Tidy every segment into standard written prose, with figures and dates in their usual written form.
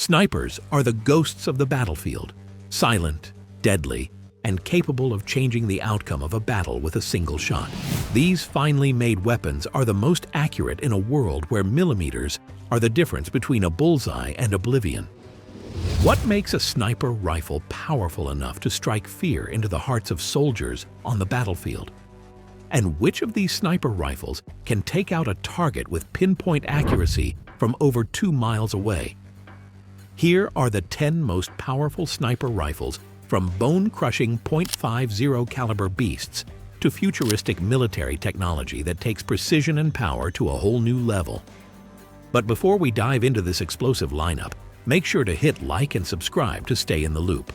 Snipers are the ghosts of the battlefield, silent, deadly, and capable of changing the outcome of a battle with a single shot. These finely made weapons are the most accurate in a world where millimeters are the difference between a bullseye and oblivion. What makes a sniper rifle powerful enough to strike fear into the hearts of soldiers on the battlefield? And which of these sniper rifles can take out a target with pinpoint accuracy from over 2 miles away? Here are the 10 most powerful sniper rifles, from bone-crushing .50 caliber beasts to futuristic military technology that takes precision and power to a whole new level. But before we dive into this explosive lineup, make sure to hit like and subscribe to stay in the loop.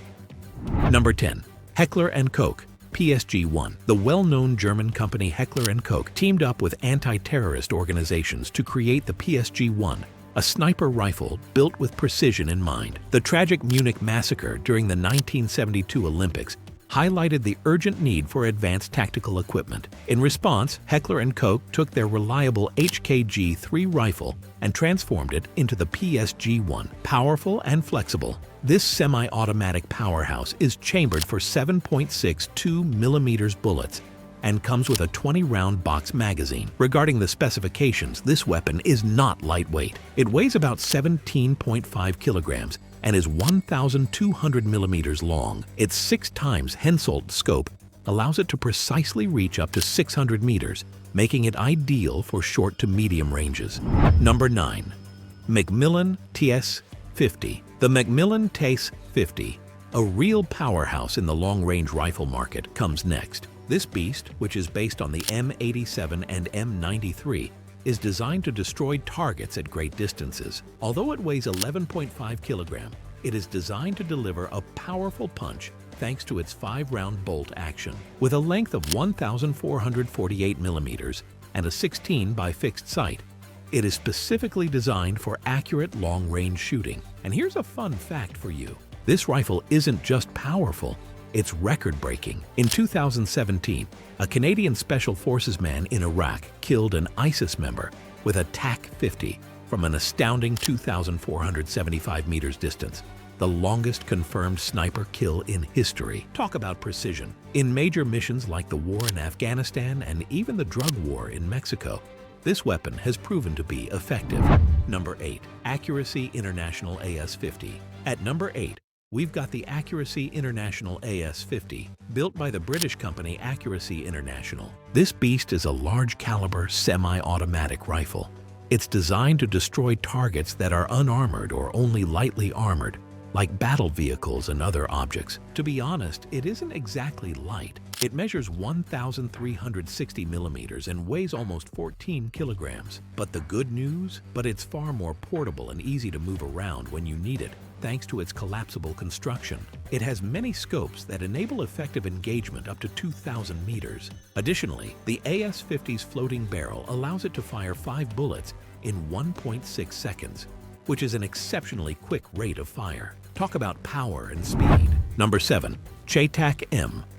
Number 10. Heckler & Koch PSG-1. The well-known German company Heckler & Koch teamed up with anti-terrorist organizations to create the PSG-1, a sniper rifle built with precision in mind. The tragic Munich massacre during the 1972 Olympics highlighted the urgent need for advanced tactical equipment. In response, Heckler & Koch took their reliable HKG-3 rifle and transformed it into the PSG-1. Powerful and flexible, this semi-automatic powerhouse is chambered for 7.62mm bullets and comes with a 20-round box magazine. Regarding the specifications, this weapon is not lightweight. It weighs about 17.5 kilograms and is 1,200 millimeters long. Its 6 times Hensoldt scope allows it to precisely reach up to 600 meters, making it ideal for short to medium ranges. Number 9. Macmillan TS-50. The Macmillan TS-50, a real powerhouse in the long-range rifle market, comes next. This beast, which is based on the M87 and M93, is designed to destroy targets at great distances. Although it weighs 11.5 kilograms, it is designed to deliver a powerful punch thanks to its 5-round bolt action. With a length of 1,448 millimeters and a 16 by fixed sight, it is specifically designed for accurate long-range shooting. And here's a fun fact for you. This rifle isn't just powerful, it's record-breaking. In 2017, a Canadian Special Forces man in Iraq killed an ISIS member with a TAC-50 from an astounding 2,475 meters distance, the longest confirmed sniper kill in history. Talk about precision. In major missions like the war in Afghanistan and even the drug war in Mexico, this weapon has proven to be effective. Number 8. Accuracy International AS-50. At number 8, we've got the Accuracy International AS-50, built by the British company Accuracy International. This beast is a large-caliber, semi-automatic rifle. It's designed to destroy targets that are unarmored or only lightly armored, like battle vehicles and other objects. To be honest, it isn't exactly light. It measures 1,360 millimeters and weighs almost 14 kilograms. But the good news? But it's far more portable and easy to move around when you need it, thanks to its collapsible construction. It has many scopes that enable effective engagement up to 2,000 meters. Additionally, the AS-50's floating barrel allows it to fire 5 bullets in 1.6 seconds, which is an exceptionally quick rate of fire. Talk about power and speed. Number 7. CheyTac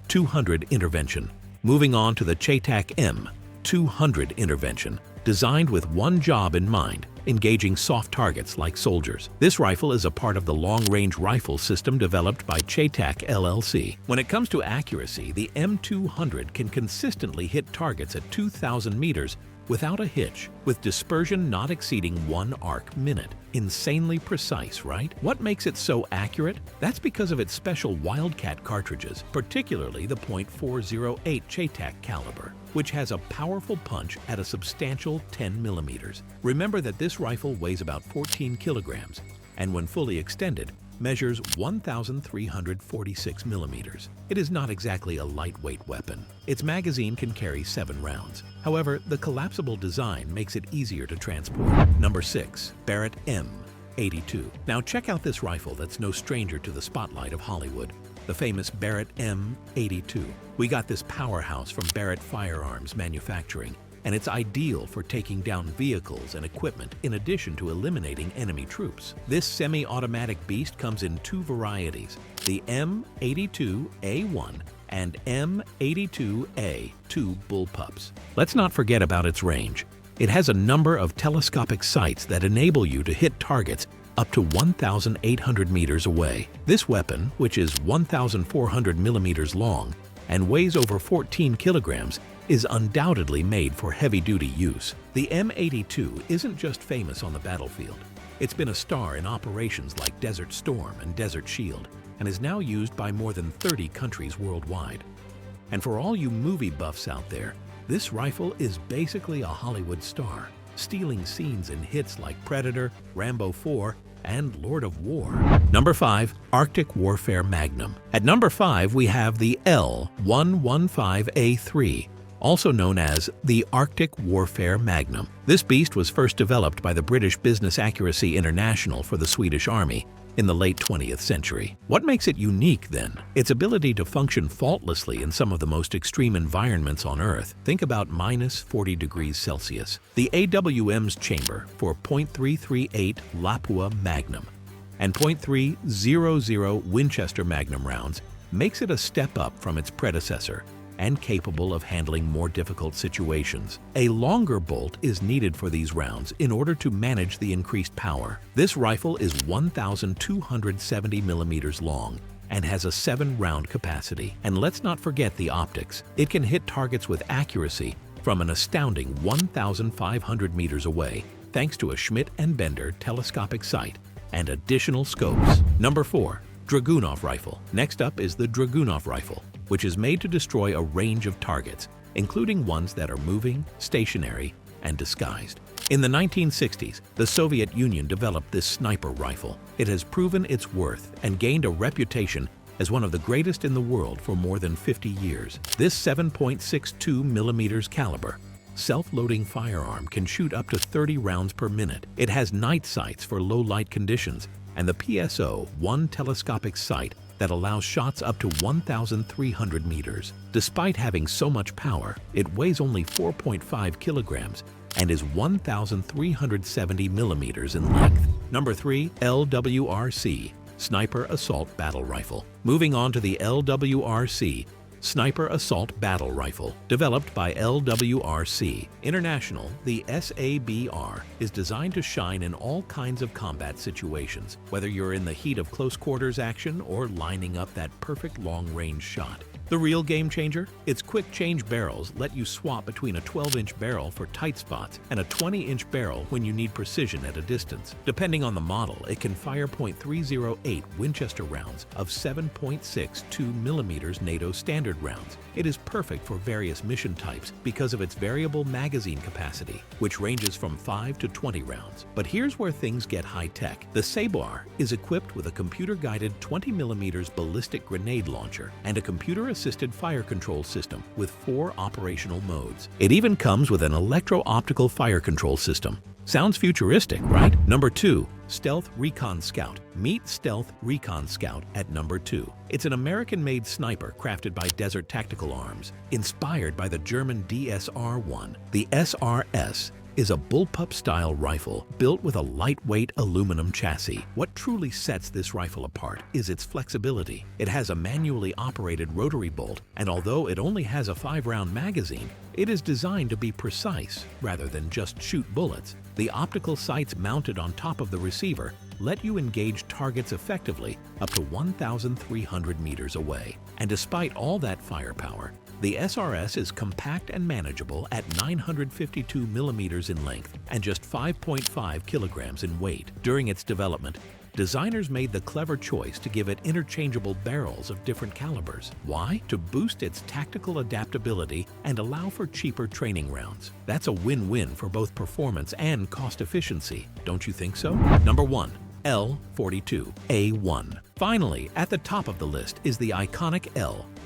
M200 Intervention. Moving on to the CheyTac M200 Intervention, designed with one job in mind: engaging soft targets like soldiers. This rifle is a part of the long-range rifle system developed by CheyTac LLC. When it comes to accuracy, the M200 can consistently hit targets at 2,000 meters without a hitch, with dispersion not exceeding 1 arc minute. Insanely precise, right? What makes it so accurate? That's because of its special Wildcat cartridges, particularly the .408 CheyTac caliber, which has a powerful punch at a substantial 10 millimeters. Remember that this rifle weighs about 14 kilograms, and when fully extended, measures 1,346 millimeters. It is not exactly a lightweight weapon. Its magazine can carry 7 rounds. However, the collapsible design makes it easier to transport. Number 6. Barrett M82. Now check out this rifle that's no stranger to the spotlight of Hollywood, the famous Barrett M82. We got this powerhouse from Barrett Firearms Manufacturing, and it's ideal for taking down vehicles and equipment in addition to eliminating enemy troops. This semi-automatic beast comes in 2 varieties, the M82A1 and M82A, 2 bullpups. Let's not forget about its range. It has a number of telescopic sights that enable you to hit targets up to 1,800 meters away. This weapon, which is 1,400 millimeters long and weighs over 14 kilograms, is undoubtedly made for heavy-duty use. The M82 isn't just famous on the battlefield. It's been a star in operations like Desert Storm and Desert Shield, and is now used by more than 30 countries worldwide. And for all you movie buffs out there, this rifle is basically a Hollywood star, stealing scenes in hits like Predator, Rambo 4, and Lord of War. Number 5. Arctic Warfare Magnum. At number 5, we have the L115A3, also known as the Arctic Warfare Magnum. This beast was first developed by the British Business Accuracy International for the Swedish Army in the late 20th century. What makes it unique, then? Its ability to function faultlessly in some of the most extreme environments on Earth. Think about minus 40 degrees Celsius. The AWM's chamber for .338 Lapua Magnum and .300 Winchester Magnum rounds makes it a step up from its predecessor and capable of handling more difficult situations. A longer bolt is needed for these rounds in order to manage the increased power. This rifle is 1,270 millimeters long and has a 7-round capacity. And let's not forget the optics. It can hit targets with accuracy from an astounding 1,500 meters away, thanks to a Schmidt and Bender telescopic sight and additional scopes. Number 4. Dragunov Rifle. Next up is the Dragunov Rifle, which is made to destroy a range of targets, including ones that are moving, stationary, and disguised. In the 1960s, the Soviet Union developed this sniper rifle. It has proven its worth and gained a reputation as one of the greatest in the world for more than 50 years. This 7.62 millimeters caliber self-loading firearm can shoot up to 30 rounds per minute. It has night sights for low light conditions and the PSO-1 telescopic sight that allows shots up to 1,300 meters. Despite having so much power, it weighs only 4.5 kilograms and is 1,370 millimeters in length. Number 3. LWRC Sniper Assault Battle Rifle. Moving on to the LWRC Sniper Assault Battle Rifle. Developed by LWRC International, the SABR is designed to shine in all kinds of combat situations, whether you're in the heat of close quarters action or lining up that perfect long-range shot. The real game changer? Its quick change barrels let you swap between a 12-inch barrel for tight spots and a 20-inch barrel when you need precision at a distance. Depending on the model, it can fire .308 Winchester rounds of 7.62 millimeters NATO standard rounds. It is perfect for various mission types because of its variable magazine capacity, which ranges from 5 to 20 rounds. But here's where things get high-tech. The SABR is equipped with a computer-guided 20 millimeters ballistic grenade launcher and a computer-assisted fire control system with 4 operational modes. It even comes with an electro-optical fire control system. Sounds futuristic, right? Number 2. Stealth Recon Scout. Meet Stealth Recon Scout at number 2. It's an American-made sniper crafted by Desert Tactical Arms. Inspired by the German DSR-1, the SRS is a bullpup-style rifle built with a lightweight aluminum chassis. What truly sets this rifle apart is its flexibility. It has a manually operated rotary bolt, and although it only has a 5-round magazine, it is designed to be precise rather than just shoot bullets. The optical sights mounted on top of the receiver let you engage targets effectively up to 1,300 meters away. And despite all that firepower, the SRS is compact and manageable at 952 millimeters in length and just 5.5 kilograms in weight. During its development, designers made the clever choice to give it interchangeable barrels of different calibers. Why? To boost its tactical adaptability and allow for cheaper training rounds. That's a win-win for both performance and cost efficiency. Don't you think so? Number 1. L42A1. Finally, at the top of the list is the iconic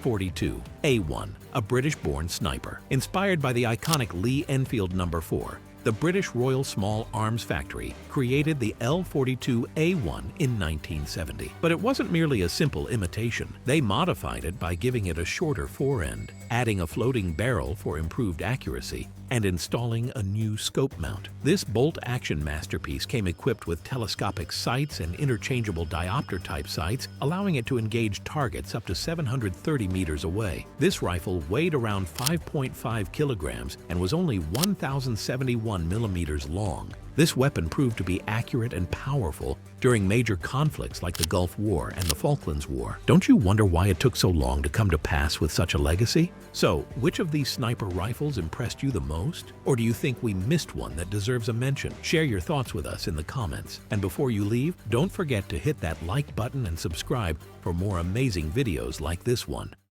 L42A1, a British-born sniper. Inspired by the iconic Lee Enfield No. 4, the British Royal Small Arms Factory created the L42A1 in 1970. But it wasn't merely a simple imitation. They modified it by giving it a shorter forend, adding a floating barrel for improved accuracy, and installing a new scope mount. This bolt-action masterpiece came equipped with telescopic sights and interchangeable diopter-type sights, allowing it to engage targets up to 730 meters away. This rifle weighed around 5.5 kilograms and was only 1,071 millimeters long. This weapon proved to be accurate and powerful during major conflicts like the Gulf War and the Falklands War. Don't you wonder why it took so long to come to pass with such a legacy? So, which of these sniper rifles impressed you the most? Or do you think we missed one that deserves a mention? Share your thoughts with us in the comments. And before you leave, don't forget to hit that like button and subscribe for more amazing videos like this one.